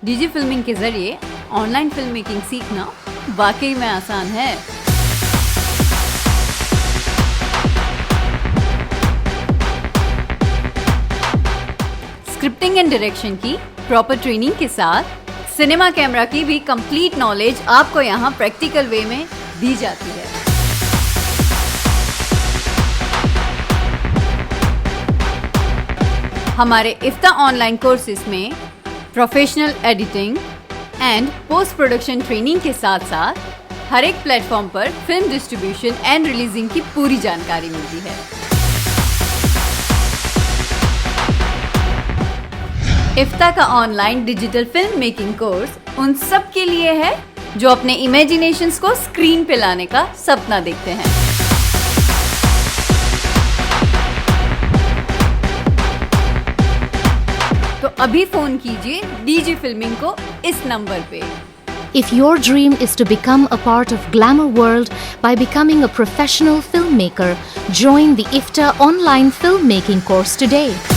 DG filming के जरिए online film making सीखना वाकई में आसान है। स्क्रिप्टिंग एंड डायरेक्शन की प्रॉपर ट्रेनिंग के साथ सिनेमा कैमरा की भी कंप्लीट नॉलेज आपको यहाँ प्रैक्टिकल वे में दी जाती है। हमारे इफ्ता ऑनलाइन कोर्सेज में professional editing and post production training के साथ साथ हर एक प्लेटफॉर्म पर फिल्म डिस्ट्रीब्यूशन एंड रिलीजिंग की पूरी जानकारी मिलती है। इफ्ता का online digital film making course उन सब के लिए है जो अपने इमेजिनेशंस को स्क्रीन पे लाने का सपना देखते हैं। तो अभी फोन कीजिए डीजी फिल्मिंग को इस नंबर पे। If your dream is to become a part of Glamour World by becoming a professional filmmaker, join the IFTA online filmmaking course today.